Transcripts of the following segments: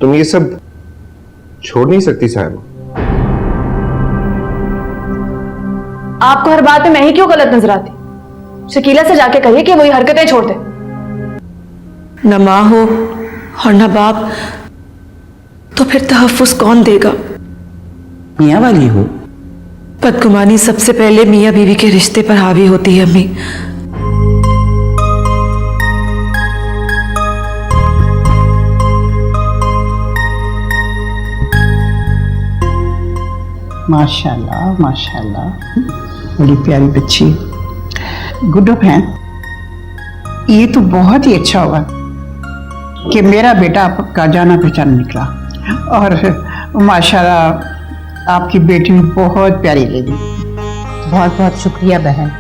तुम ये सब छोड़ नहीं सकती साहिबा। आपको हर बात में मैं ही क्यों गलत नजर आती? शकीला से जाके कहिए कि वही हरकतें छोड़ दे। न माँ हो और न बाप, तो फिर तहफ्फुज कौन देगा? मियाँ वाली हो। बदगुमानी सबसे पहले मियाँ बीवी के रिश्ते पर हावी होती है अम्मी। माशाल्लाह माशाल्लाह, बड़ी प्यारी बच्ची। गुड्डो बहन, ये तो बहुत ही अच्छा हुआ कि मेरा बेटा आपका जाना पहचाना निकला, और माशाल्लाह आपकी बेटी भी बहुत प्यारी लगी। बहुत बहुत शुक्रिया बहन।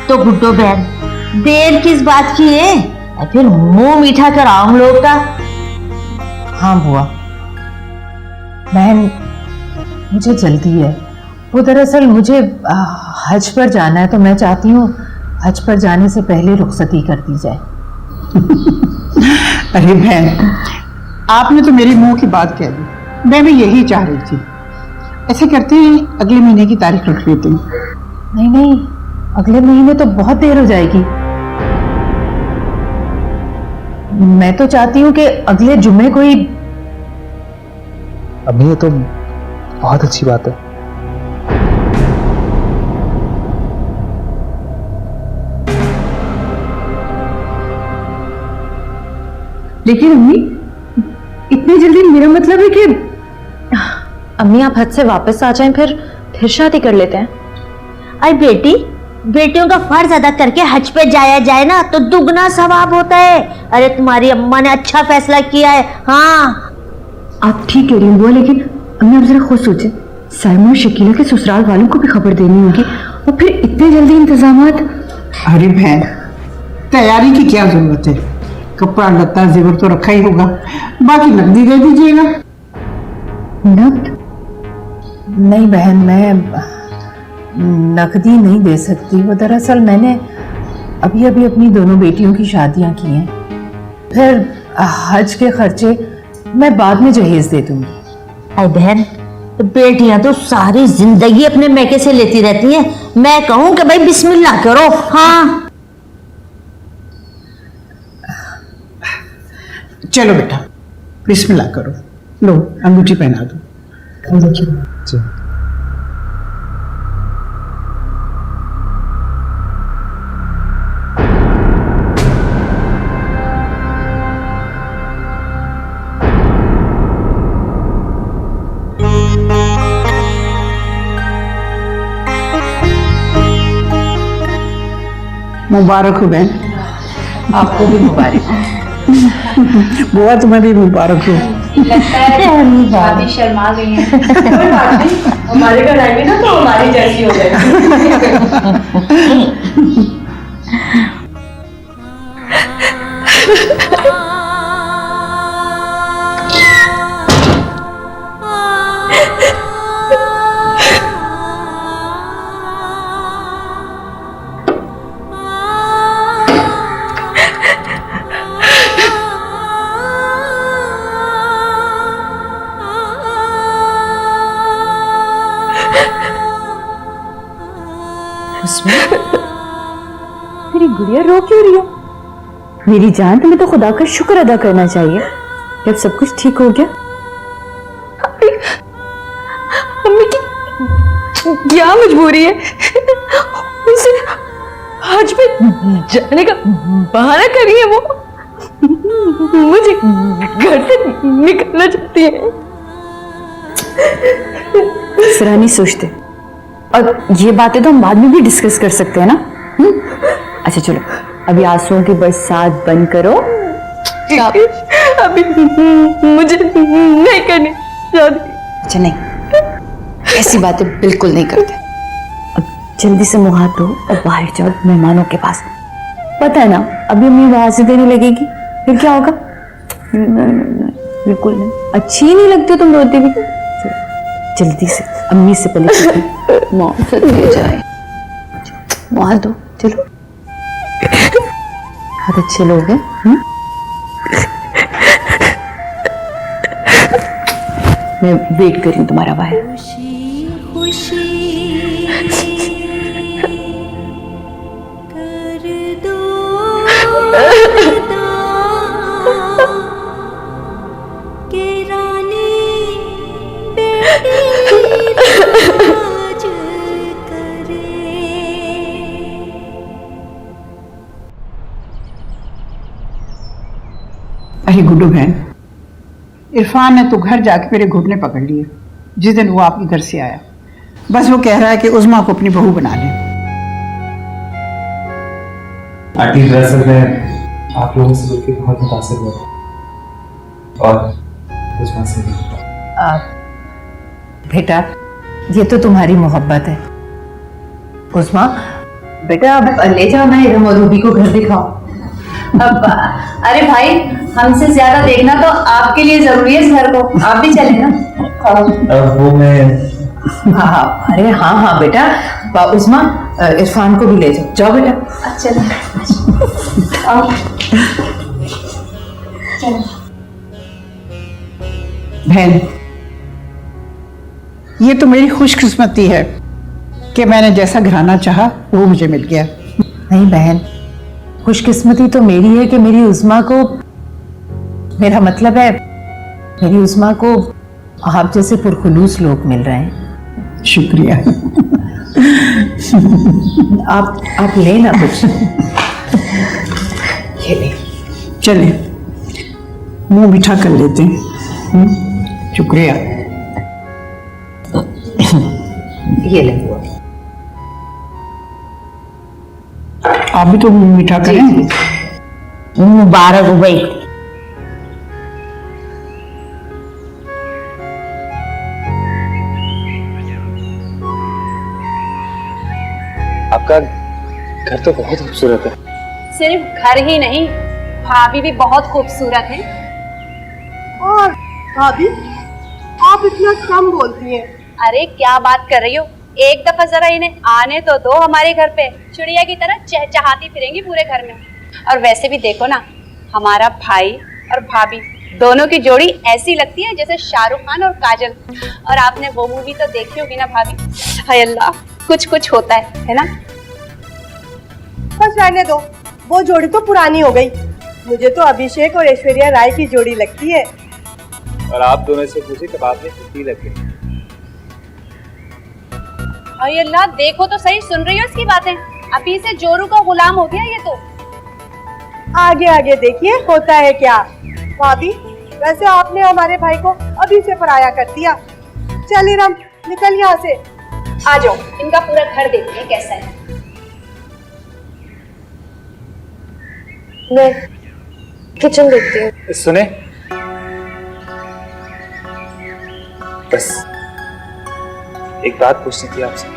तो गुड्डो बहन, देर किस बात की है? फिर मुंह मीठा कराओ हम लोग का। हाँ बुआ, बहन मुझे जल्दी है। वो दरअसल मुझे हज पर जाना है, तो मैं चाहती हूँ हज पर जाने से पहले रुखसती कर दी जाए। अरे बहन, आपने तो मेरे मुंह की बात कह दी। मैं भी यही चाह रही थी। ऐसे करते हैं, अगले महीने की तारीख रख लेते हैं। नहीं नहीं, अगले महीने तो बहुत देर हो जाएगी। मैं तो चाहती हूँ कि अगले जुम्मे को ही। अभी ये तो बहुत अच्छी बात है। लेकिन अम्मी, इतनी जल्दी? मेरा मतलब है कि अम्मी आप हज से वापस आ जाएं, फिर शादी कर लेते हैं। अरे बेटी, बेटियों का फर्ज अदा करके हज पे जाया जाए ना तो दुगना सवाब होता है। अरे तुम्हारी अम्मा ने अच्छा फैसला किया है। हाँ आप ठीक कह रही हैं बुआ, लेकिन अम्मी आप जरा खुद सोचें, साइमा और शकीला के ससुराल वालों को भी खबर देनी होगी, और फिर इतने जल्दी इंतजामात। अरे बहन, तैयारी की क्या जरूरत है? कपड़ा लत्ता जेवर तो रखा ही होगा, बाकी नकदी दे दीजिएगा। नकद? नहीं बहन, मैं नकदी नहीं दे सकती। वो दरअसल मैंने अभी अभी अपनी दोनों बेटियों की शादियां की हैं, फिर हज के खर्चे मैं बाद में जहेज दे दूंगी। अरे बहन, बेटियां तो सारी जिंदगी अपने मैके से लेती रहती हैं। मैं कहूँ कि भाई बिस्मिल्लाह करो। हाँ चलो बेटा, बिस्मिल्लाह करो। लो अंगूठी पहना दो। जी। मुबारक हो बहन। आपको भी मुबारक। बुआ तुम्हें भी मुबारक हो। भाभी शर्मा गई हैं। कोई बात नहीं, हमारे घर आएंगे ना तो हमारी जैसी हो जाएगी। मेरी गुड़िया रो क्यों रही हो? मेरी जान, तुम्हें तो खुदा का शुक्र अदा करना चाहिए जब सब कुछ ठीक हो गया। अम्मी की क्या मजबूरी है उसे हज पे जाने का बहाना कर रही है? वो मुझे घर से निकलना चाहती है। सरा नहीं सोचते, और ये बातें तो हम बाद में भी डिस्कस कर सकते हैं ना। अच्छा चलो, अभी आंसुओं की बरसात बंद करो। अभी मुझे नहीं करनी शादी। अच्छा नहीं, ऐसी बातें बिल्कुल नहीं करते। अब जल्दी से मुंह हाथ धो और बाहर जाओ मेहमानों के पास। पता है ना, अभी अम्मी आवाज़ें देने लगेगी, फिर क्या होगा? बिल्कुल नहीं, अच्छी ही नहीं लगती तुम रोती भी। जल्दी से अम्मी से पहले मौत से जाए। मुंह दो, चलो। हाथ अच्छे लोग हैं। मैं वेट कर रही हूँ तुम्हारा बाहर। अरे गुड्डू बहन, इरफान ने तो घर जाके मेरे घुटने पकड़ लिए जिस दिन वो आपके घर से आया। बस वो कह रहा है कि उज़मा को अपनी बहू बना ले। आंटी दरअसल मैं आप लोगों से मिलकर बहुत मुतासिर हुआ और उज़मा से भी। बेटा ये तो तुम्हारी मोहब्बत है। उस्मा बेटा अब ले जाओ ना इरम और रूबी को घर दिखाओ। अब अरे भाई, हमसे ज्यादा देखना तो आपके लिए जरूरी है इस घर को, आप भी चले ना। अब वो मैं हाँ अरे हाँ बेटा, उस्मा इरफान को भी ले जाओ। जाओ बेटा। चलो बहन, ये तो मेरी खुशकिस्मती है कि मैंने जैसा घराना चाहा वो मुझे मिल गया। नहीं बहन, खुशकिस्मती तो मेरी है कि मेरी उस्मा को, मेरा मतलब है मेरी उस्मा को आप जैसे पुरखुलूस लोग मिल रहे हैं। शुक्रिया। आप लेना कुछ। ये ले। चले मुंह मीठा कर लेते हैं। शुक्रिया। ये ले। आप भी तो मुंह मीठा करें। मुबारक हो भाई। आपका घर तो बहुत खूबसूरत है। सिर्फ घर ही नहीं, भाभी भी बहुत खूबसूरत है। और भाभी, आप इतना कम बोलती हैं। अरे क्या बात कर रही हो, एक दफा जरा इन्हें आने तो दो हमारे घर पे, चिड़िया की तरह चहचहाती फिरेंगी पूरे घर में। और वैसे भी देखो ना, हमारा भाई और भाभी दोनों की जोड़ी ऐसी लगती है जैसे शाहरुख खान और काजल। और आपने वो मूवी तो देखी होगी ना भाभी, हाय अल्लाह, कुछ कुछ होता है ना। बस रहने दो, वो जोड़ी तो पुरानी हो गई। मुझे तो अभिषेक और ऐश्वर्या राय की जोड़ी लगती है। और आप दोनों से पूछे कब आपने कितनी लग गई। हाय अल्लाह, देखो तो सही, सुन रही हो इसकी बातें। अभी से जोरू का गुलाम हो गया ये तो। आगे आगे देखिए होता है क्या। भाभी, वैसे आपने हमारे भाई को अभी से पराया कर दिया। चल इरम, निकल यहाँ से। आ जाओ, इनका पूरा घर देखते हैं कैसा है। मैं किचन देखती हूँ। सुने, बस एक बात पूछनी थी आपसे।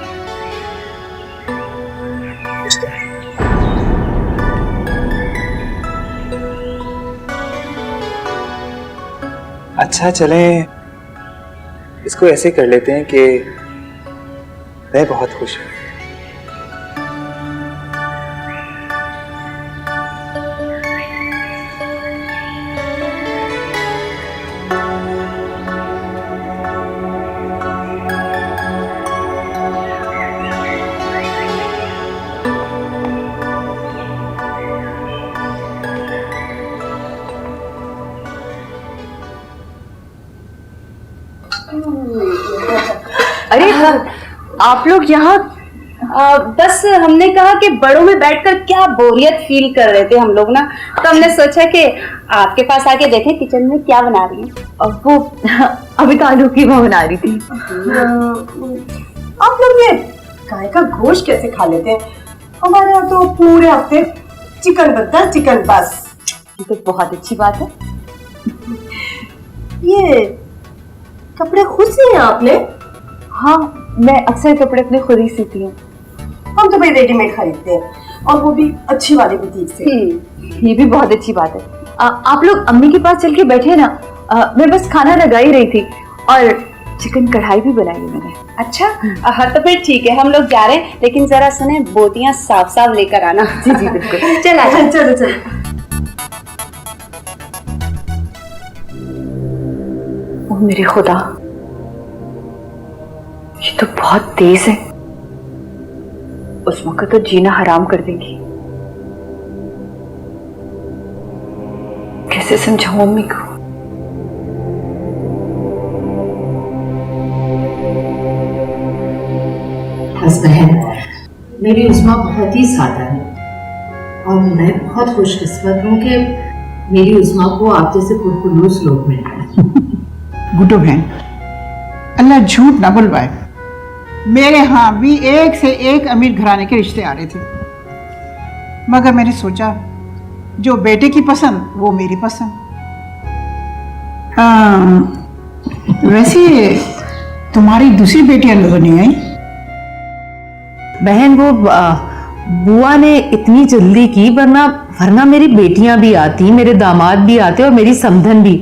अच्छा चलें, इसको ऐसे कर लेते हैं कि मैं बहुत खुश हूँ। अरे आप लोग यहाँ, बस हमने कहा कि बड़ों में बैठकर क्या बोरियत फील कर रहे थे हम लोग ना, तो हमने सोचा कि आपके पास आके देखें किचन में क्या बना रही हैं। और वो अभी तो आलू कीमा बना रही थी। आप लोग ये गाय का गोश्त कैसे खा लेते हैं? हमारे यहाँ तो पूरे हफ्ते चिकन बनता है, चिकन बस। ये तो बहुत अच्छी बात है। ये कपड़े खुद सिए हैं आपने? हाँ, मैं अक्सर कपड़े अपने खुद ही सीती हूँ। हम तो भाई रेडीमेड खरीदते हैं, और वो भी अच्छी वाली बुटीक से। ये भी बहुत अच्छी बात है। आप लोग अम्मी के पास चल के बैठे ना, मैं बस खाना लगा ही रही थी और चिकन कढ़ाई भी बनाई मैंने। अच्छा, हाँ तो फिर ठीक है, हम लोग जा रहे हैं, लेकिन जरा सुने बोटियां साफ साफ लेकर आना। जी जी बिल्कुल। चल आजा। चलो चलो। ओ मेरे खुदा, तो बहुत तेज है, उस मौका तो जीना हराम कर देंगी। कैसे समझाऊं मम्मी को? बस बहन, मेरी उस्मा बहुत ही सादा है और मैं बहुत खुशकिस्मत हूँ कि मेरी उस्मा को आप जैसे पुरखुलूस लोग मिल रहे हैं। गुड्डो बहन, अल्लाह झूठ ना बुलवाए, मेरे यहाँ भी एक से एक अमीर घराने के रिश्ते आ रहे थे, मगर मैंने सोचा जो बेटे की पसंद वो मेरी पसंद। वैसे तुम्हारी दूसरी बेटियां लोगों नहीं आई? बहन वो बुआ ने इतनी जल्दी की, वरना मेरी बेटियां भी आती, मेरे दामाद भी आते और मेरी समधन भी।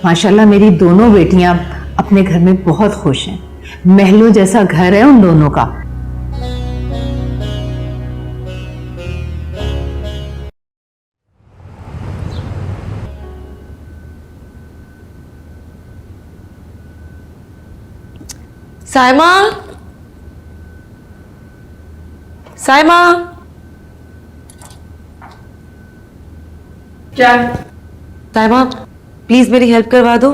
माशाल्लाह मेरी दोनों बेटियां अपने घर में बहुत खुश हैं। महलों जैसा घर है उन दोनों का। साइमा, साइमा, क्या? साइमा प्लीज मेरी हेल्प करवा दो।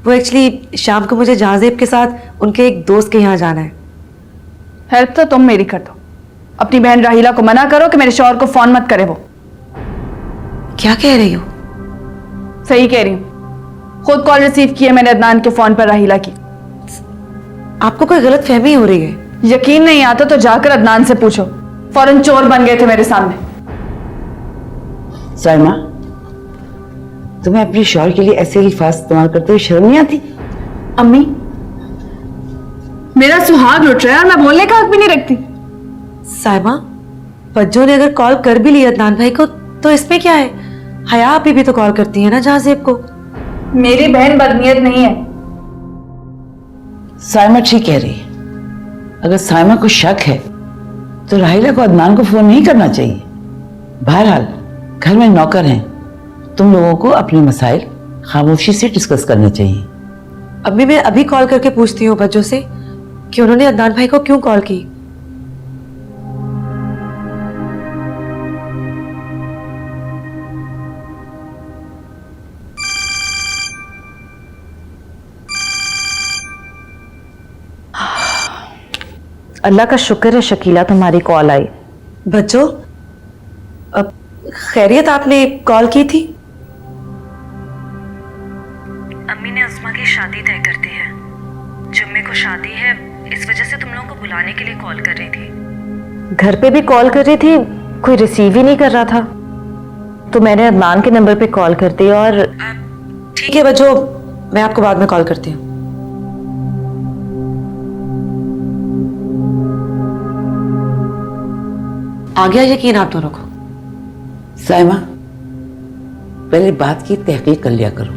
वो एक्चुअली शाम को मुझे जहाजेब के साथ उनके एक दोस्त के यहाँ जाना है। हेल्प तो तुम मेरी कर दो, अपनी बहन राहिला को मना करो कि मेरे शौहर को फोन मत करे। वो क्या कह रही हो? सही कह रही हूँ, खुद कॉल रिसीव की है मैंने अदनान के फोन पर राहिला की। आपको कोई गलत फहमी हो रही है? यकीन नहीं आता तो जाकर अदनान से पूछो, फौरन चोर बन गए थे मेरे सामने। साइमा, तुम्हें अपने शौहर के लिए ऐसे अल्फाज इस्तेमाल करते हुए शर्म नहीं आती? अम्मी, मेरा सुहाग लुट रहा है और मैं बोलने का हक भी नहीं रखती। साइमा, बज्जो ने अगर कॉल कर भी लिया अदनान भाई को तो इसमें क्या है? हया आप भी तो कॉल करती है ना जहाजेब को। मेरी बहन बदनीयत नहीं है। साइमा ठीक कह रही है। अगर साइमा को शक है तो राहिला को अदनान को फोन नहीं करना चाहिए। बहरहाल घर में नौकर हैं, तुम लोगों को अपने मसाइल खामोशी से डिस्कस करने चाहिए। अभी मैं अभी कॉल करके पूछती हूँ बच्चों से कि उन्होंने अदनान भाई को क्यों कॉल की। अल्लाह का शुक्र है शकीला तुम्हारी कॉल आई। बच्चों, अब खैरियत, आपने कॉल की थी? अम्मी ने उस्मा की शादी तय कर दी है। जुम्मे को शादी है, इस वजह से तुम लोगों को बुलाने के लिए कॉल कर रही थी। घर पे भी कॉल कर रही थी, कोई रिसीव ही नहीं कर रहा था, तो मैंने अदनान के नंबर पे कॉल कर दी। और ठीक है बच्चों, मैं आपको बाद में कॉल करती हूँ। आ गया यकीन आप दोनों को? साइमा, पहले बात की तहकीक कर लिया करो।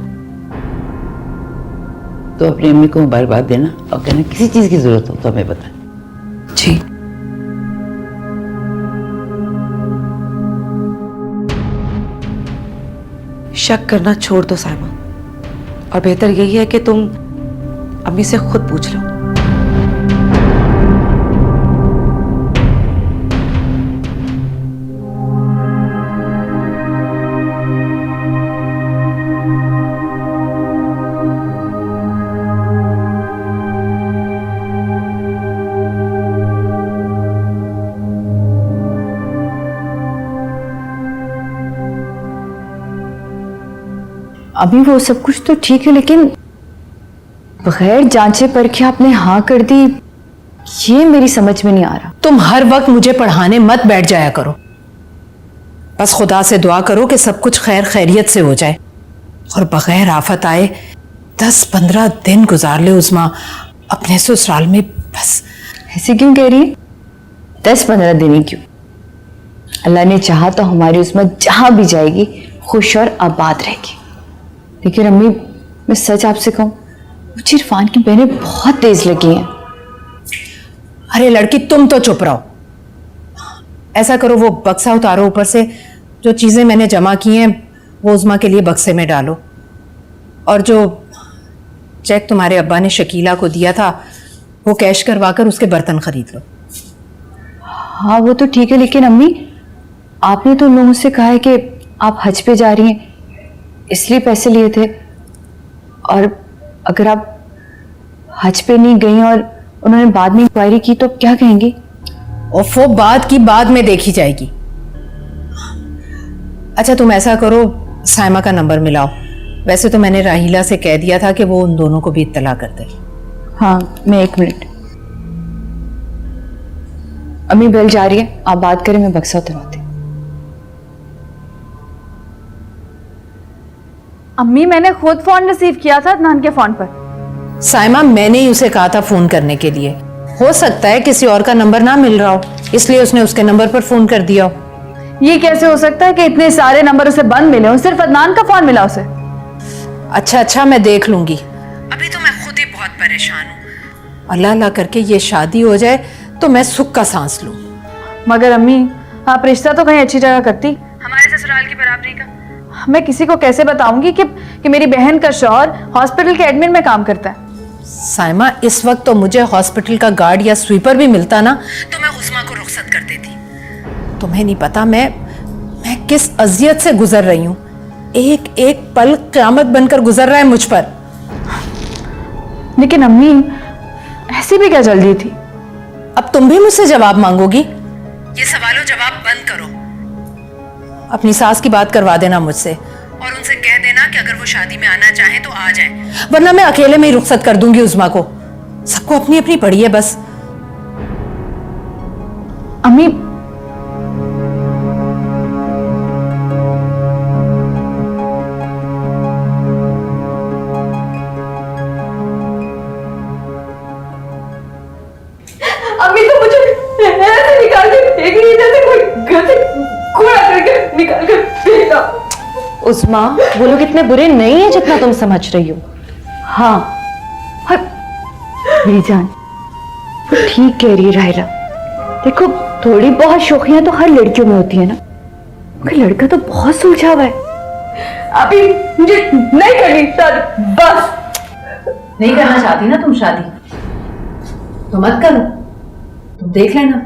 तो अपनी अम्मी को मुबारकबाद देना और कहना किसी चीज की जरूरत हो तो हमें बताएं। जी। शक करना छोड़ दो साइमा, और बेहतर यही है कि तुम अम्मी से खुद पूछ लो। अभी वो सब कुछ तो ठीक है, लेकिन बगैर जांचे परखे आपने हाँ कर दी, ये मेरी समझ में नहीं आ रहा। तुम हर वक्त मुझे पढ़ाने मत बैठ जाया करो। बस खुदा से दुआ करो कि सब कुछ खैर खैरियत से हो जाए और बगैर आफत आए 10-15 दिन गुजार ले उस्मा अपने ससुराल में। बस ऐसे क्यों कह रही है? 10-15 दिन ही क्यों? अल्लाह ने चाहा तो हमारी उस्मा जहां भी जाएगी खुश और आबाद रहेगी। लेकिन अम्मी, मैं सच आपसे कहूं, मुझे इरफान की बहनें बहुत तेज लगी हैं। अरे लड़की, तुम तो चुप रहो। ऐसा करो, वो बक्सा उतारो ऊपर से, जो चीजें मैंने जमा की हैं वो उस्मा के लिए बक्से में डालो, और जो चेक तुम्हारे अब्बा ने शकीला को दिया था वो कैश करवाकर उसके बर्तन खरीद लो। हाँ वो तो ठीक है, लेकिन अम्मी आपने तो उन लोगों से कहा है कि आप हज पे जा रही हैं इसलिए पैसे लिए थे, और अगर आप हज पे नहीं गई और उन्होंने बाद में इंक्वायरी की तो क्या कहेंगी? और वो बात की बाद में देखी जाएगी। अच्छा तुम ऐसा करो, साइमा का नंबर मिलाओ। वैसे तो मैंने राहिला से कह दिया था कि वो उन दोनों को भी इत्तला कर दे। हाँ मैं 1 मिनट। अम्मी बेल जा रही है, आप बात करें, मैं बक्सा उतरवाती। अम्मी मैंने खुद फोन रिसीव किया था अदनान के फोन पर। साइमा मैंने ही उसे कहा था फोन करने के लिए। हो सकता है किसी और का नंबर ना मिल रहा हो, इसलिए उसने उसके नंबर पर फोन कर दिया हो। ये कैसे हो सकता है कि इतने सारे नंबर उसे बंद मिले हो, सिर्फ अदनान का फोन मिला उसे? अच्छा मैं देख लूंगी। अभी तो मैं खुद ही बहुत परेशान हूँ। अल्लाह अल्लाह करके ये शादी हो जाए तो मैं सुख का सांस लूं। मगर अम्मी आप रिश्ता तो कहीं अच्छी जगह करती, हमारे ससुराल की बराबरी का। मैं किसी को कैसे बताऊंगी कि मेरी बहन का शौहर हॉस्पिटल के एडमिन में काम करता है। साइमा इस वक्त तो मुझे हॉस्पिटल का गार्ड या स्वीपर भी मिलता ना तो मैं उस्मा को रुखसत कर देती। तुम्हें नहीं पता मैं किस अजियत से गुजर रही हूँ। एक एक पल क़यामत बनकर गुजर रहा है मुझ पर। लेकिन अम्मी ऐसी भी क्या जल्दी थी? अब तुम भी मुझसे जवाब मांगोगी? ये सवालों जवाब बंद करो। अपनी सास की बात करवा देना मुझसे और उनसे कह देना कि अगर वो शादी में आना चाहे तो आ जाए, वरना मैं अकेले में ही रुखसत कर दूंगी उस्मा को। सबको अपनी अपनी पड़ी है बस। अम्मी तो मुझे ऐसे निकाल के फेंक रही है जैसे कोई घर से कूड़ा करके निकाल कर फेंका। उस्मा वो लोग इतने बुरे नहीं है जितना तुम समझ रही हो। हाँ मेरी जान वो ठीक कह रही है राहिला। देखो थोड़ी बहुत शौकियां तो हर लड़कियों में होती है ना, मगर लड़का तो बहुत सुलझा हुआ है। अभी मुझे नहीं करनी शादी, बस। नहीं करना चाहती ना तुम शादी तो मत करो। तुम देख लेना,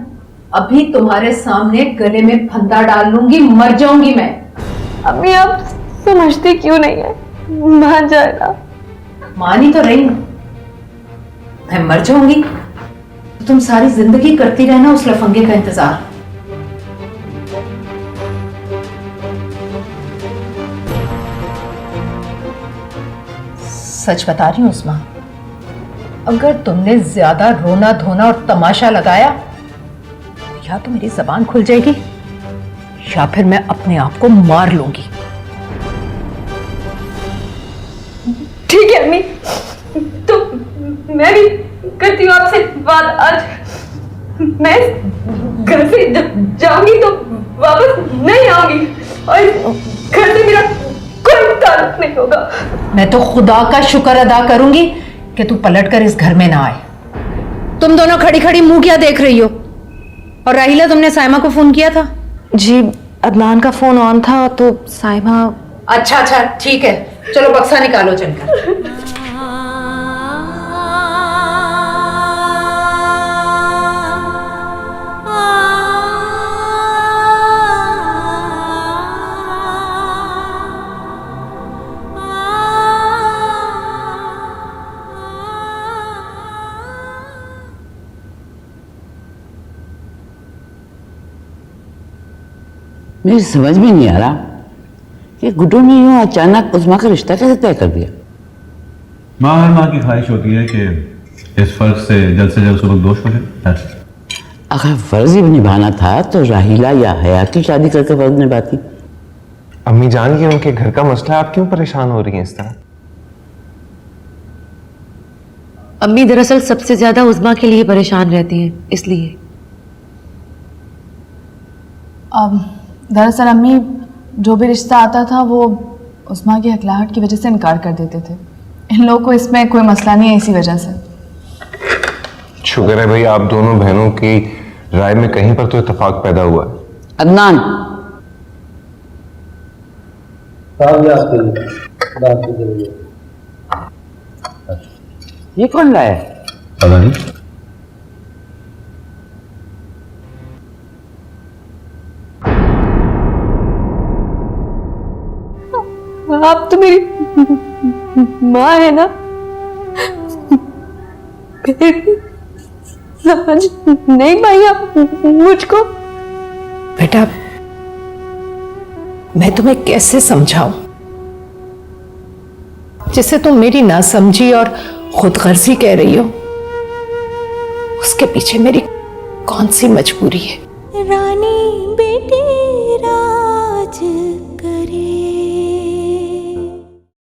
अभी तुम्हारे सामने गले में फंदा डाल लूंगी, मर जाऊंगी मैं। अम्मी आप समझती क्यों नहीं है? मान जाएगा। मानी तो रही हूं, मैं मर जाऊंगी तो तुम सारी जिंदगी करती रहना उस लफंगे का इंतजार। सच बता रही हूं उस्मा, अगर तुमने ज्यादा रोना धोना और तमाशा लगाया या तो मेरी जबान खुल जाएगी या फिर मैं अपने आप को मार लूंगी। ठीक है अम्मी, तो मैं भी करती हूँ आपसे बात। आज मैं घर से जाऊंगी तो वापस नहीं आऊंगी और घर से मेरा कोई ताल्लुक नहीं होगा। मैं तो खुदा का शुक्र अदा करूंगी कि तू पलटकर इस घर में ना आए। तुम दोनों खड़ी खड़ी मुंह क्या देख रही हो? और राहिला तुमने साइमा को फोन किया था? जी अदनान का फोन ऑन था तो साइमा। अच्छा ठीक है, चलो बक्सा निकालो चलकर। मेरी समझ में नहीं आ रहा कि गुड्डू ने यूं अचानक उस्मा का रिश्ता कैसे तय कर दिया। माँ हर माँ की ख्वाहिश होती है कि इस फर्ज से जल्द सुबकदोश हो जाए। अगर फर्ज ही निभाना था तो राहिला या हया की शादी करके फर्ज निभाती। अम्मी जान के उनके घर का मसला, आप क्यों परेशान हो रही हैं इस तरह? अम्मी दरअसल सबसे ज्यादा उस्मा के लिए परेशान रहती हैं, इसलिए। दरअसल अम्मी जो भी रिश्ता आता था वो उस्मा की हकलाहट की वजह से इनकार कर देते थे। इन लोगों को इसमें कोई मसला नहीं है, इसी वजह से। शुक्र है भाई आप दोनों बहनों की राय में कहीं पर तो इत्तेफाक पैदा हुआ। अदनान ये कौन लाया है? पता नहीं। आप तो मेरी माँ है ना, फिर समझ नहीं पाई आप मुझको? बेटा, मैं तुम्हें कैसे समझाऊं? जिसे तुम मेरी नासमझी और खुदगर्जी कह रही हो, उसके पीछे मेरी कौन सी मजबूरी है? रानी बेटी